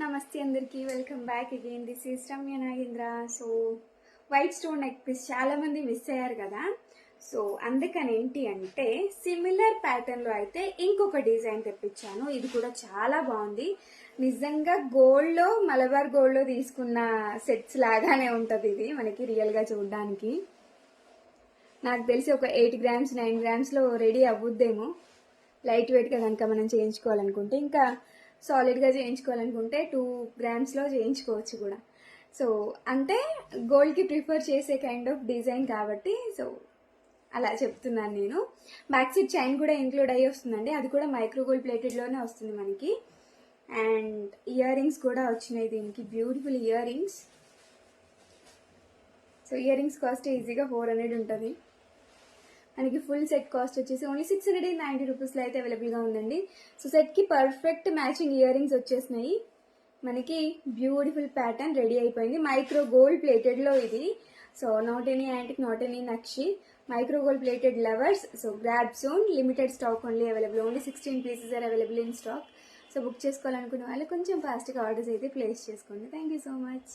నమస్తే అందరికీ, welcome back again. This is Ramya Nagendra. So white stone neck piece చాలా మంది మిస్ అయ్యారు కదా. సో అందుకని ఏంటి అంటే సిమిలర్ ప్యాటర్న్ లో అయితే ఇంకొక డిజైన్ తెప్పించాను. ఇది కూడా చాలా బాగుంది. నిజంగా గోల్డ్ లో, మలబార్ గోల్డ్ లో తీసుకున్న సెట్స్ లాగానే ఉంటది ఇది మనకి రియల్ గా చూడడానికి. నాకు తెలిసి ఒక 8 గ్రామ్స్ 9 గ్రామ్స్ లో రెడీ అవ్వుద్దేమో. లైట్ వెయిట్ గా కనుక మనం చేయించుకోవాలనుకుంటే, ఇంకా సాలిడ్గా చేయించుకోవాలనుకుంటే 2 గ్రామ్స్లో చేయించుకోవచ్చు కూడా. సో అంటే గోల్డ్కి ప్రిఫర్ చేసే కైండ్ ఆఫ్ డిజైన్ కాబట్టి సో అలా చెప్తున్నాను నేను. బ్యాక్ సైడ్ చైన్ కూడా ఇంక్లూడ్ అయ్యి వస్తుందండి. అది కూడా మైక్రో గోల్డ్ ప్లేటెడ్లోనే వస్తుంది మనకి. అండ్ ఇయర్ రింగ్స్ కూడా వచ్చినాయి దీనికి, beautiful ear rings. So ear rings cost ఈజీగా 400 ఉంటుంది. మనకి ఫుల్ సెట్ కాస్ట్ వచ్చేసి ఓన్లీ 690 రూపీస్లో అయితే అవైలబుల్గా ఉందండి. సో సెట్కి పర్ఫెక్ట్ మ్యాచింగ్ ఇయర్ రింగ్స్ వచ్చేసినాయి. మనకి బ్యూటిఫుల్ ప్యాటర్న్ రెడీ అయిపోయింది. మైక్రో గోల్డ్ ప్లేటెడ్లో ఇది. So not any antique, not any nakshi, micro gold plated lovers. So grab soon, limited stock only available. Only 16 pieces are available in stock. So book చేసుకోవాలనుకునే వాళ్ళు కొంచెం ఫాస్ట్గా orders అయితే place చేసుకోండి. Thank you so much.